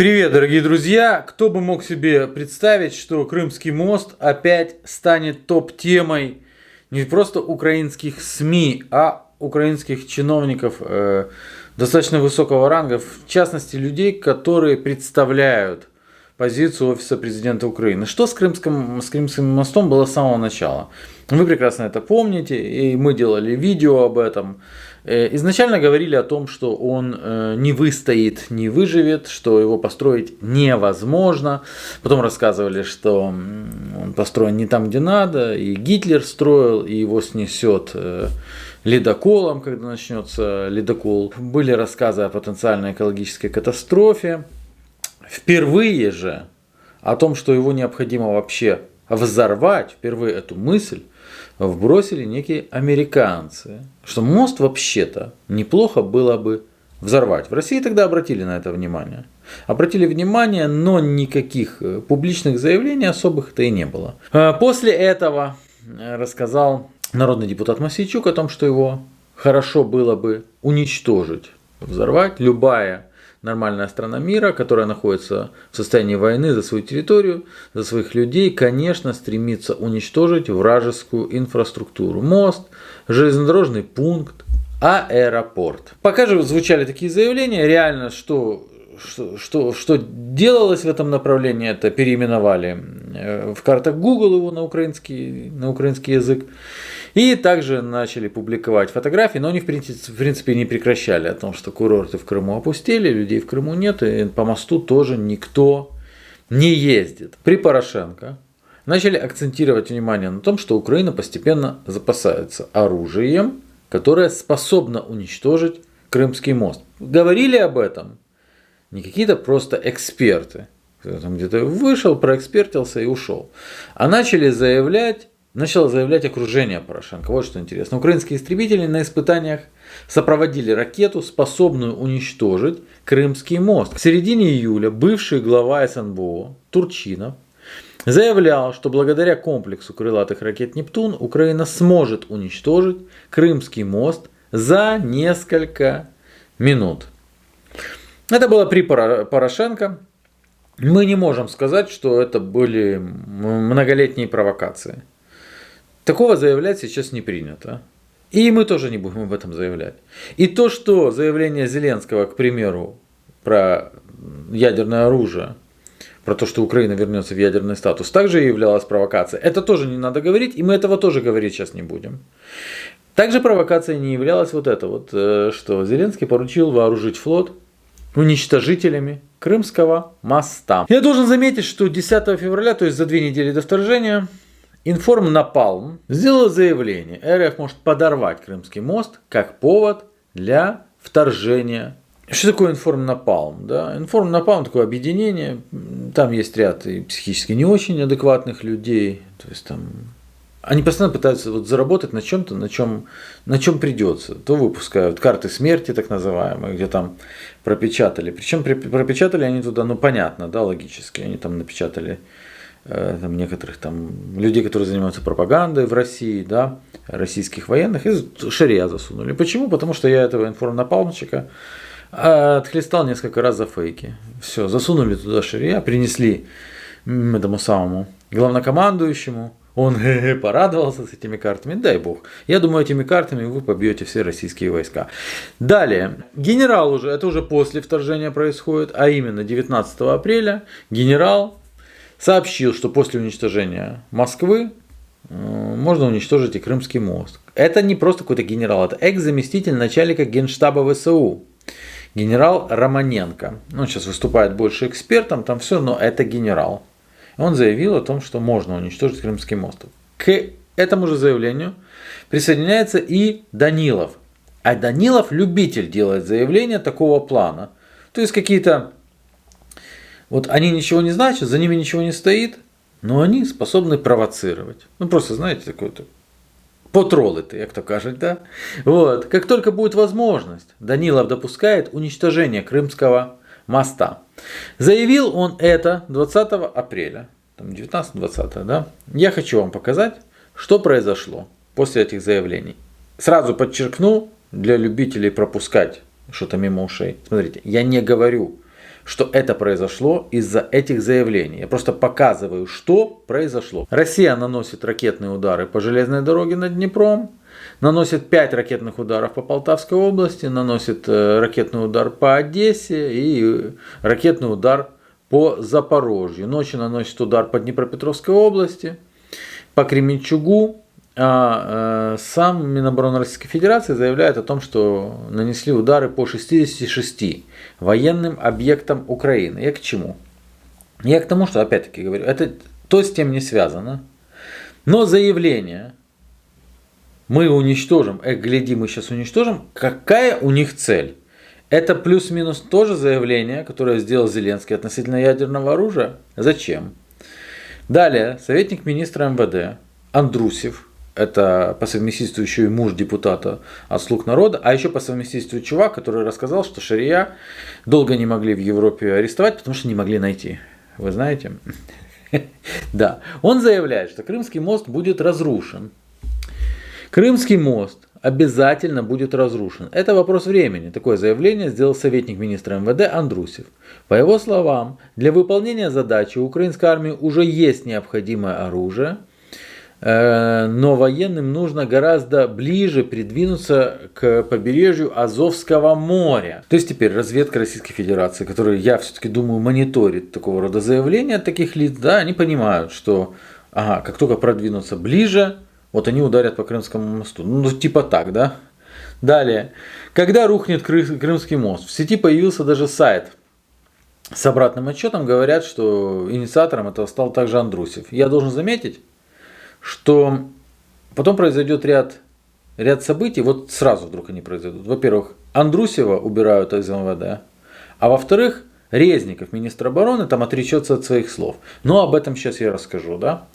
Привет, дорогие друзья! Кто бы мог себе представить, что Крымский мост опять станет топ-темой не просто украинских СМИ, а украинских чиновников достаточно высокого ранга, в частности людей, которые представляют позицию офиса президента Украины. Что с Крымским мостом было с самого начала? Вы прекрасно это помните, и мы делали видео об этом. Изначально говорили о том, что он не выстоит, не выживет, что его построить невозможно. Потом рассказывали, что он построен не там, где надо, и Гитлер строил, и его снесет ледоколом, когда начнется ледокол. Были рассказы о потенциальной экологической катастрофе. Впервые же о том, что его необходимо вообще взорвать, впервые эту мысль вбросили некие американцы, что мост вообще-то неплохо было бы взорвать. В России тогда обратили на это внимание. Обратили внимание, но никаких публичных заявлений особых-то и не было. После этого рассказал народный депутат Мосейчук о том, что его хорошо было бы уничтожить, взорвать. Любая нормальная страна мира, которая находится в состоянии войны за свою территорию, за своих людей, конечно, стремится уничтожить вражескую инфраструктуру. Мост, железнодорожный пункт, аэропорт. Пока же звучали такие заявления, реально, что делалось в этом направлении, это переименовали в картах Google его на украинский язык. И также начали публиковать фотографии, но они в принципе не прекращали о том, что курорты в Крыму опустели, людей в Крыму нет, и по мосту тоже никто не ездит. При Порошенко начали акцентировать внимание на том, что Украина постепенно запасается оружием, которое способно уничтожить Крымский мост. Говорили об этом не какие-то просто эксперты, кто-то где-то вышел, проэкспертился и ушел, а начало заявлять окружение Порошенко. Вот что интересно. Украинские истребители на испытаниях сопроводили ракету, способную уничтожить Крымский мост. В середине июля бывший глава СНБО Турчинов заявлял, что благодаря комплексу крылатых ракет «Нептун» Украина сможет уничтожить Крымский мост за несколько минут. Это было при Порошенко. Мы не можем сказать, что это были многолетние провокации. Такого заявлять сейчас не принято. И мы тоже не будем об этом заявлять. И то, что заявление Зеленского, к примеру, про ядерное оружие, про то, что Украина вернется в ядерный статус, также являлось провокацией. Это тоже не надо говорить, и мы этого тоже говорить сейчас не будем. Также провокацией не являлось вот это вот, что Зеленский поручил вооружить флот уничтожителями Крымского моста. Я должен заметить, что 10 февраля, то есть за 2 недели до вторжения, Информнапалм сделал заявление, РФ может подорвать Крымский мост как повод для вторжения. Что такое Информнапалм? Да? Информнапалм такое объединение, там есть ряд и психически не очень адекватных людей, то есть там они постоянно пытаются заработать на чем-то, на чем придется. То выпускают карты смерти, так называемые, где там пропечатали. Причем пропечатали они туда, понятно, да, логически, они там напечатали там некоторых там людей, которые занимаются пропагандой в России, да, российских военных, и шария засунули. Почему? Потому что я этого информнапалмчика отхлестал несколько раз за фейки. Все, засунули туда шария, принесли этому самому главнокомандующему, он порадовался с этими картами, дай бог. Я думаю, этими картами вы побьете все российские войска. Далее, генерал уже, это уже после вторжения происходит, а именно 19 апреля генерал сообщил, что после уничтожения Москвы можно уничтожить и Крымский мост. Это не просто какой-то генерал, это экс-заместитель начальника Генштаба ВСУ, генерал Романенко. Он сейчас выступает больше экспертом, там все, но это генерал. Он заявил о том, что можно уничтожить Крымский мост. К этому же заявлению присоединяется и Данилов. А Данилов любитель делать заявления такого плана. То есть какие-то вот они ничего не значат, за ними ничего не стоит, но они способны провоцировать. Просто, знаете, такой-то потролити, як то кажуть, да? Вот. Как только будет возможность, Данилов допускает уничтожение Крымского моста. Заявил он это 20 апреля, 19-20, да? Я хочу вам показать, что произошло после этих заявлений. Сразу подчеркну, для любителей пропускать что-то мимо ушей. Смотрите, я не говорю что это произошло из-за этих заявлений. Я просто показываю, что произошло. Россия наносит ракетные удары по железной дороге над Днепром, наносит 5 ракетных ударов по Полтавской области, наносит ракетный удар по Одессе и ракетный удар по Запорожью. Ночью наносит удар по Днепропетровской области, по Кременчугу. А сам Минобороны Российской Федерации заявляет о том, что нанесли удары по 66 военным объектам Украины. Я к чему? Я к тому, что, опять-таки говорю, это то с тем не связано. Но заявление «мы уничтожим», гляди, мы сейчас уничтожим, какая у них цель? Это плюс-минус тоже заявление, которое сделал Зеленский относительно ядерного оружия. Зачем? Далее, советник министра МВД Андрусев, это по совместительству еще и муж депутата от «Слуг народа», а еще по совместительству чувак, который рассказал, что Шария долго не могли в Европе арестовать, потому что не могли найти. Вы знаете? Да. Он заявляет, что Крымский мост будет разрушен. Крымский мост обязательно будет разрушен. Это вопрос времени. Такое заявление сделал советник министра МВД Андрусев. По его словам, для выполнения задачи у украинской армии уже есть необходимое оружие, но военным нужно гораздо ближе придвинуться к побережью Азовского моря. То есть теперь разведка Российской Федерации, которая, я все-таки думаю, мониторит такого рода заявления от таких лиц, да, они понимают, что как только продвинутся ближе, вот они ударят по Крымскому мосту. Ну, типа так, да? Далее. Когда рухнет Крымский мост? В сети появился даже сайт с обратным отчетом. Говорят, что инициатором этого стал также Андрусев. Я должен заметить, что потом произойдет ряд событий. Вот сразу вдруг они произойдут. Во-первых, Андрусева убирают из МВД. А во-вторых, Резников, министр обороны, там отречется от своих слов. Но об этом сейчас я расскажу. Да?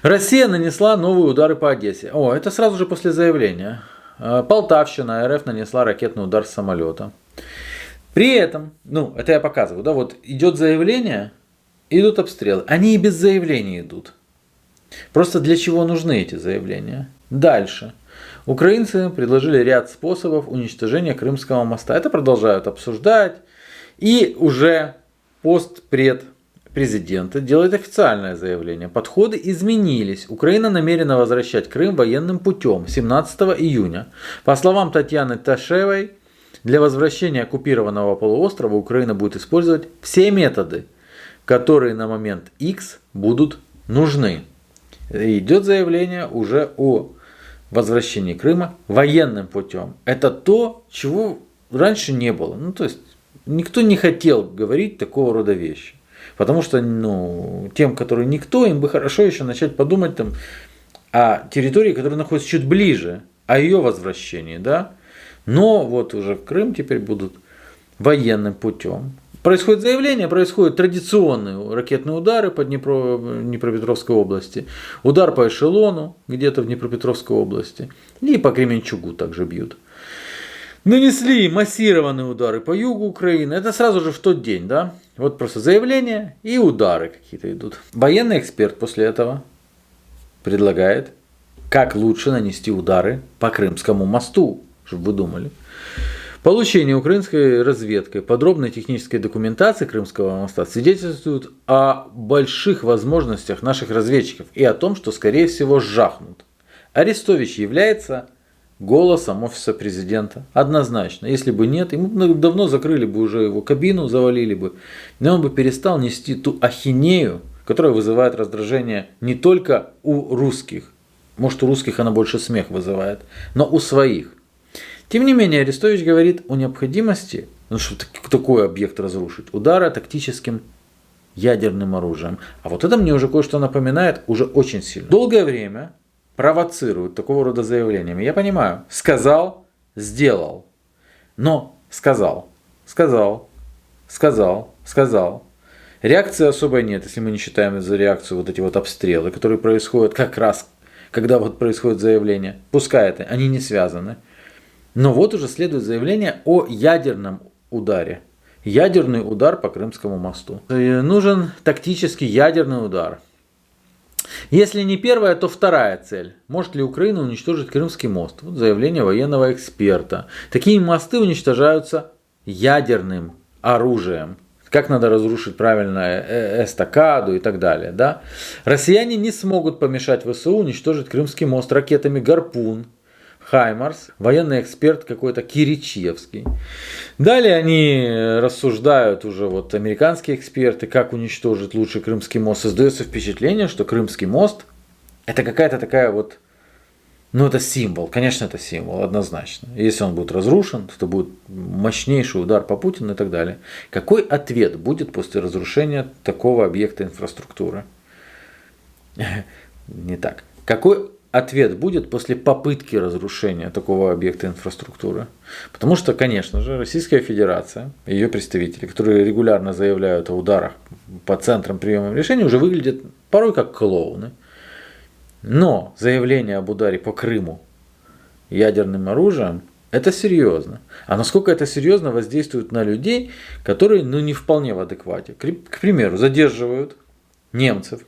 Россия нанесла новые удары по Одессе. Это сразу же после заявления. Полтавщина, РФ нанесла ракетный удар с самолета. При этом, это я показываю, да, вот идет заявление, идут обстрелы. Они и без заявления идут. Просто для чего нужны эти заявления? Дальше. Украинцы предложили ряд способов уничтожения Крымского моста. Это продолжают обсуждать. И уже президента делает официальное заявление. Подходы изменились. Украина намерена возвращать Крым военным путем 17 июня. По словам Татьяны Ташевой, для возвращения оккупированного полуострова Украина будет использовать все методы, которые на момент X будут нужны. И идет заявление уже о возвращении Крыма военным путем. Это то, чего раньше не было. То есть никто не хотел говорить такого рода вещи. Потому что тем, которые никто, им бы хорошо еще начать подумать о территории, которая находится чуть ближе, о ее возвращении. Да? Но вот уже Крым теперь будут военным путем. Происходит заявление, происходят традиционные ракетные удары по Днепропетровской области, удар по эшелону где-то в Днепропетровской области и по Кременчугу также бьют. Нанесли массированные удары по югу Украины. Это сразу же в тот день, да? Вот просто заявление и удары какие-то идут. Военный эксперт после этого предлагает, как лучше нанести удары по Крымскому мосту, чтобы вы думали. Получение украинской разведкой подробной технической документации Крымского моста свидетельствует о больших возможностях наших разведчиков и о том, что скорее всего жахнут. Арестович является голосом офиса президента. Однозначно. Если бы нет, ему давно закрыли бы уже его кабину, завалили бы. И он бы перестал нести ту ахинею, которая вызывает раздражение не только у русских. Может, у русских она больше смех вызывает, но у своих. Тем не менее, Арестович говорит о необходимости, чтобы такой объект разрушить, удара тактическим ядерным оружием. А вот это мне уже кое-что напоминает уже очень сильно. Долгое время провоцируют такого рода заявлениями. Я понимаю, сказал, сделал. Но сказал. Реакции особой нет, если мы не считаем за реакцию вот эти вот обстрелы, которые происходят как раз, когда вот происходит заявление. Пускай это, они не связаны. Но вот уже следует заявление о ядерном ударе. Ядерный удар по Крымскому мосту. Нужен тактический ядерный удар. Если не первая, то вторая цель. Может ли Украина уничтожить Крымский мост? Вот заявление военного эксперта. Такие мосты уничтожаются ядерным оружием. как надо разрушить правильно эстакаду и так далее. Да? Россияне не смогут помешать ВСУ уничтожить Крымский мост ракетами «Гарпун», «Хаймарс», военный эксперт какой-то Киричевский. Далее они рассуждают уже вот американские эксперты, как уничтожить лучше Крымский мост. Создается впечатление, что Крымский мост это какая-то такая вот, ну это символ, конечно это символ, однозначно. Если он будет разрушен, то это будет мощнейший удар по Путину и так далее. Какой ответ будет после разрушения такого объекта инфраструктуры? Не так. Какой ответ будет после попытки разрушения такого объекта инфраструктуры? Потому что, конечно же, Российская Федерация, ее представители, которые регулярно заявляют о ударах по центрам приема решений, уже выглядят порой как клоуны. Но заявление об ударе по Крыму ядерным оружием – это серьезно. А насколько это серьезно воздействует на людей, которые не вполне в адеквате. К примеру, задерживают немцев,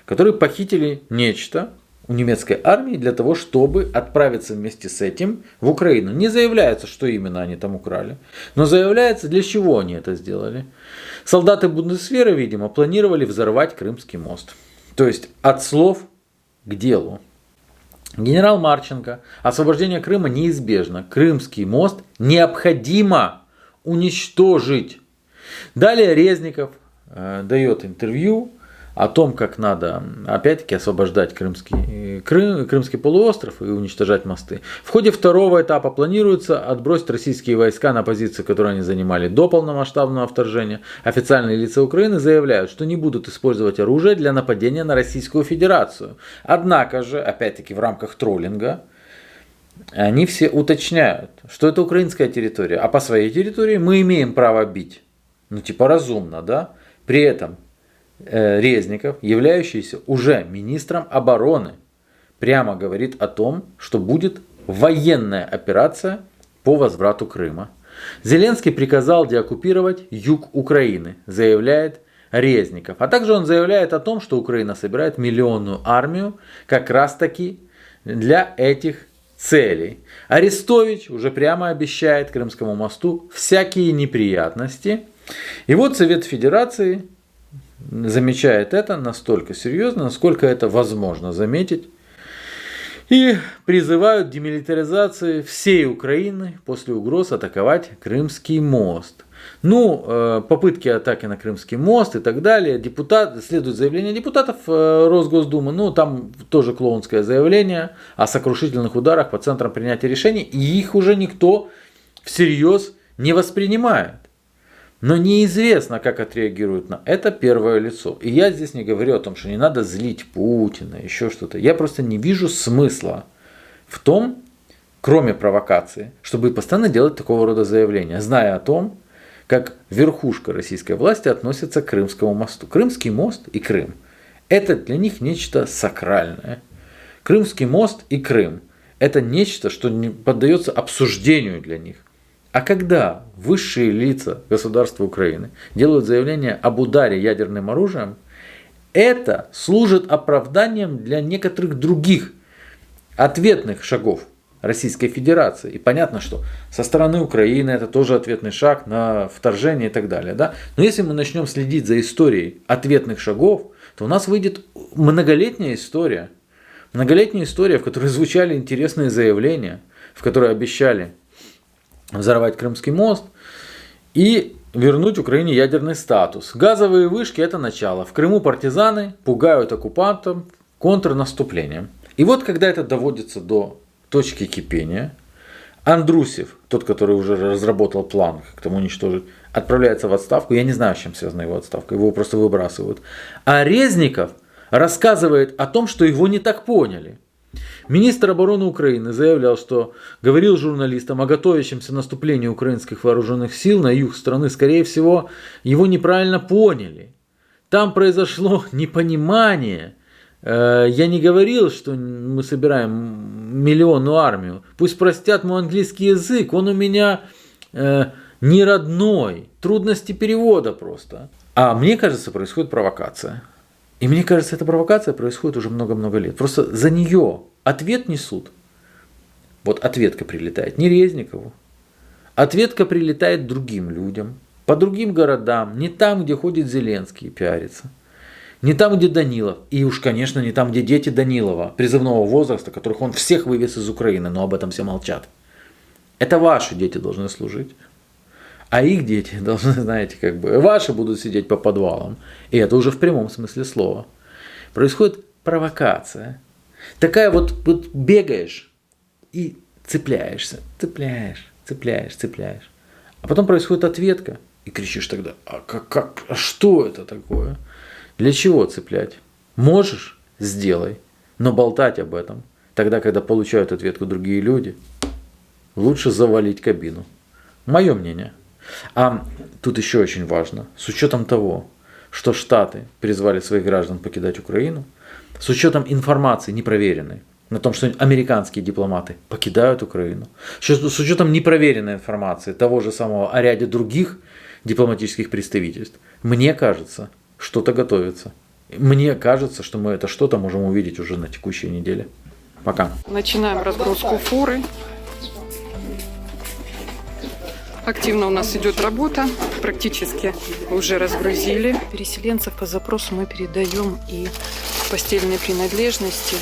которые похитили нечто у немецкой армии для того, чтобы отправиться вместе с этим в Украину. Не заявляется, что именно они там украли, но заявляется, для чего они это сделали. Солдаты Бундесвера, видимо, планировали взорвать Крымский мост. То есть от слов к делу. Генерал Марченко: освобождение Крыма неизбежно. Крымский мост необходимо уничтожить. Далее Резников дает интервью о том, как надо, опять-таки, освобождать Крымский полуостров и уничтожать мосты. В ходе второго этапа планируется отбросить российские войска на позиции, которые они занимали до полномасштабного вторжения. Официальные лица Украины заявляют, что не будут использовать оружие для нападения на Российскую Федерацию. Однако же, опять-таки, в рамках троллинга, они все уточняют, что это украинская территория, а по своей территории мы имеем право бить. Ну, типа разумно, да? При этом Резников, являющийся уже министром обороны, прямо говорит о том, что будет военная операция по возврату Крыма. Зеленский приказал деоккупировать юг Украины, заявляет Резников. А также он заявляет о том, что Украина собирает миллионную армию как раз таки для этих целей. Арестович уже прямо обещает Крымскому мосту всякие неприятности. И вот Совет Федерации замечает это настолько серьезно, насколько это возможно заметить, и призывают к демилитаризации всей Украины после угроз атаковать Крымский мост. Попытки атаки на Крымский мост и так далее. Следует заявление депутатов Росгосдумы. Там тоже клоунское заявление о сокрушительных ударах по центрам принятия решений. И их уже никто всерьез не воспринимает. Но неизвестно, как отреагируют на это первое лицо. И я здесь не говорю о том, что не надо злить Путина, еще что-то. Я просто не вижу смысла в том, кроме провокации, чтобы постоянно делать такого рода заявления, зная о том, как верхушка российской власти относится к Крымскому мосту. Крымский мост и Крым – это для них нечто сакральное. Крымский мост и Крым – это нечто, что не поддается обсуждению для них. А когда высшие лица государства Украины делают заявление об ударе ядерным оружием, это служит оправданием для некоторых других ответных шагов Российской Федерации. И понятно, что со стороны Украины это тоже ответный шаг на вторжение и так далее. Да? Но если мы начнем следить за историей ответных шагов, то у нас выйдет многолетняя история. Многолетняя история, в которой звучали интересные заявления, в которой обещали взорвать Крымский мост и вернуть Украине ядерный статус. Газовые вышки – это начало. В Крыму партизаны пугают оккупантов контрнаступлением. И вот когда это доводится до точки кипения, Андрусев, тот, который уже разработал план, как там уничтожить, отправляется в отставку. Я не знаю, с чем связана его отставка, его просто выбрасывают. А Резников рассказывает о том, что его не так поняли. Министр обороны Украины заявлял, что говорил журналистам о готовящемся наступлении украинских вооруженных сил на юг страны. Скорее всего, его неправильно поняли. Там произошло непонимание. Я не говорил, что мы собираем миллионную армию. Пусть простят мой английский язык, он у меня не родной. Трудности перевода просто. А мне кажется, происходит провокация. И мне кажется, эта провокация происходит уже много-много лет. Просто за нее ответ несут. Вот ответка прилетает не Резникову. Ответка прилетает другим людям. по другим городам, не там, где ходит Зеленский пиарится, не там, где Данилов, и уж, конечно, не там, где дети Данилова, призывного возраста, которых он всех вывез из Украины, но об этом все молчат. Это ваши дети должны служить. А их дети должны, знаете, как бы, ваши будут сидеть по подвалам. И это уже в прямом смысле слова. Происходит провокация. Такая вот бегаешь и цепляешься. Цепляешь. А потом происходит ответка. И кричишь тогда, а что это такое? Для чего цеплять? Можешь? Сделай. Но болтать об этом, тогда, когда получают ответку другие люди, лучше завалить кабину. Мое мнение. А тут еще очень важно, с учетом того, что Штаты призвали своих граждан покидать Украину, с учетом информации непроверенной, на том, что американские дипломаты покидают Украину, с учетом непроверенной информации того же самого о ряде других дипломатических представительств, мне кажется, что-то готовится. Мне кажется, что мы это что-то можем увидеть уже на текущей неделе. Пока. Начинаем разгрузку фуры. Активно у нас идет работа, практически уже разгрузили. Переселенцев по запросу мы передаем и постельные принадлежности,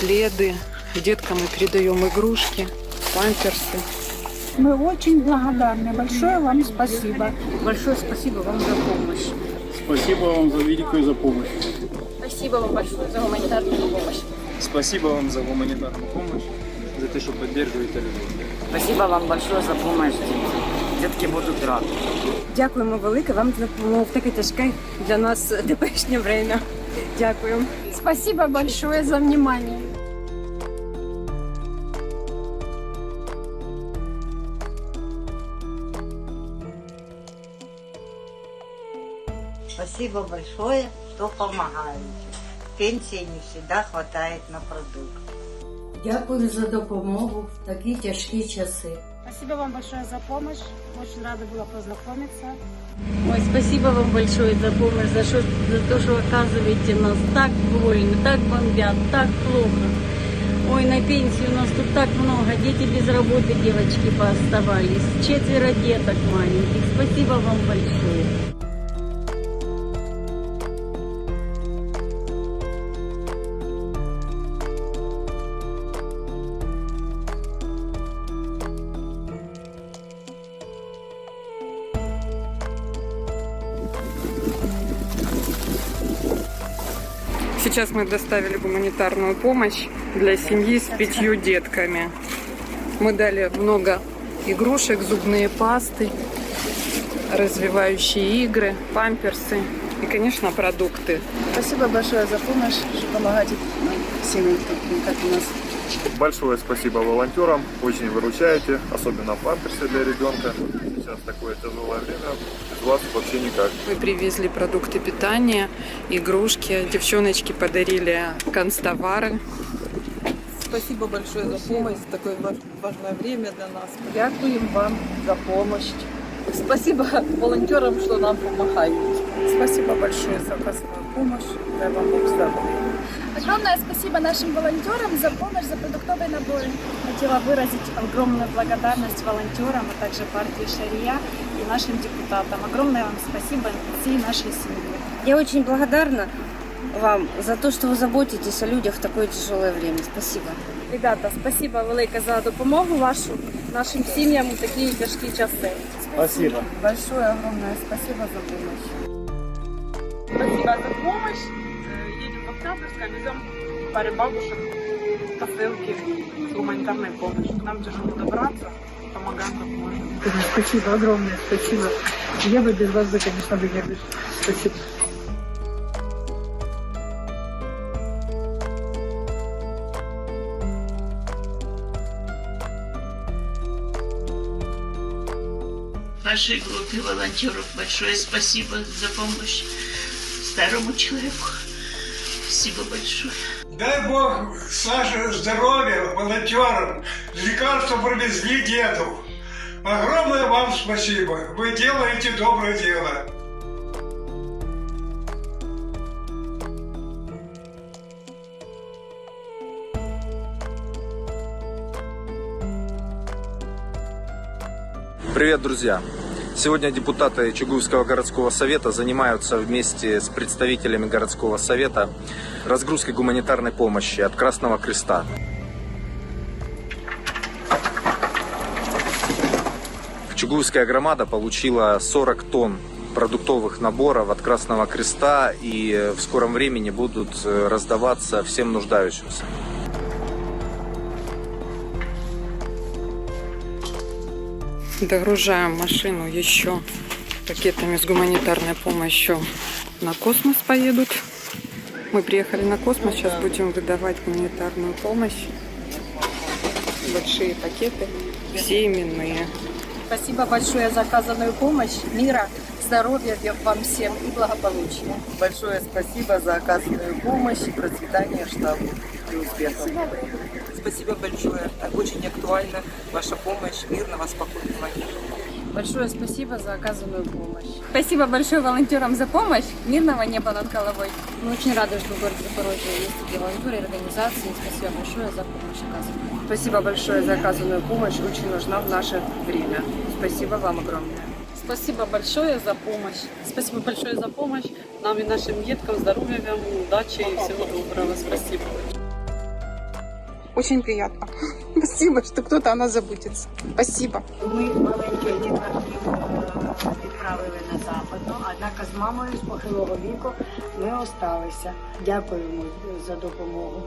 пледы. Деткам мы передаем игрушки, памперсы. Мы очень благодарны. Большое вам спасибо. Большое спасибо вам за помощь. Спасибо вам за великую помощь. Спасибо вам большое за гуманитарную помощь. Спасибо вам за гуманитарную помощь, за то, что поддерживаете людей. Спасибо вам большое за помощь. Дітки будуть раді. Дякуємо велике вам за допомогу в таке тяжке для нас теперішнє время. Дякую. Спасибо большое за внимание. Спасибо большое, что помогаете. Пенсии не всегда хватает на продукты. Дякую за допомогу в такі тяжкі часи. Спасибо вам большое за помощь. Очень рада была познакомиться. Ой, спасибо вам большое за помощь, за то, что оказываете нас так больно, так бомбят, так плохо. Ой, на пенсии у нас тут так много, дети без работы, девочки пооставались, 4 деток маленьких. Спасибо вам большое. Сейчас мы доставили гуманитарную помощь для семьи с 5 детками. Мы дали много игрушек, зубные пасты, развивающие игры, памперсы и, конечно, продукты. Спасибо большое за помощь, что помогаете семьям, как у нас. Большое спасибо волонтерам, очень выручаете, особенно памперсы для ребенка. Сейчас такое тяжелое время, без вас вообще никак. Мы привезли продукты питания, игрушки, девчоночки подарили канцтовары. Спасибо большое за помощь в такое важное время для нас. Дякуем вам за помощь. Спасибо волонтерам, что нам помогают. Спасибо большое за оказанную помощь. Дай вам Бог здоровья. Огромное спасибо нашим волонтерам за помощь, за продуктовые наборы. Хотела выразить огромную благодарность волонтерам, а также партии Шария и нашим депутатам. Огромное вам спасибо всей нашей семье. Я очень благодарна вам за то, что вы заботитесь о людях в такое тяжелое время. Спасибо. Ребята, спасибо велике за допомогу вашу нашим сім'ям у такі тяжкі часи. Спасибо. Большое, огромное спасибо за помощь. Спасибо за помощь. Едем в Октябрьск, везем паре бабушек посылки с гуманитарной помощью. Нам тяжело добраться, помогаем как можем. Спасибо, огромное спасибо. Я бы без вас, конечно, бы не без. Спасибо. Вашей группе волонтеров большое спасибо за помощь старому человеку. Спасибо большое. Дай Бог, Саше, здоровья, волонтерам, лекарства привезли деду. Огромное вам спасибо. Вы делаете доброе дело. Привет, друзья! Сегодня депутаты Чугуевского городского совета занимаются вместе с представителями городского совета разгрузкой гуманитарной помощи от Красного Креста. Чугуевская громада получила 40 тонн продуктовых наборов от Красного Креста и в скором времени будут раздаваться всем нуждающимся. Догружаем машину еще пакетами с гуманитарной помощью. На космос поедут. Мы приехали на космос, сейчас будем выдавать гуманитарную помощь. Большие пакеты, все именные. Спасибо большое за оказанную помощь. Мира, здоровья вам всем и благополучия. Большое спасибо за оказанную помощь и процветание штабу и успехов. Спасибо большое. Очень актуальна ваша помощь. Мирного, спокойного неба. Большое спасибо за оказанную помощь. Спасибо большое волонтерам за помощь. Мирного неба над головой. Мы очень рады, что в городе Запорожье есть такие волонтеры и организации. Спасибо большое за помощь оказанную. Спасибо большое за оказанную помощь. Очень нужна в наше время. Спасибо вам огромное. Спасибо большое за помощь. Спасибо большое за помощь нам и нашим деткам. Здоровья вам, удачи и всего доброго. Спасибо. Очень приятно. Спасибо, что кто-то о нас заботится. Спасибо. Ми маленьких діток відправили на Западну, однак з мамою з похилого віку ми осталися. Дякуємо за допомогу.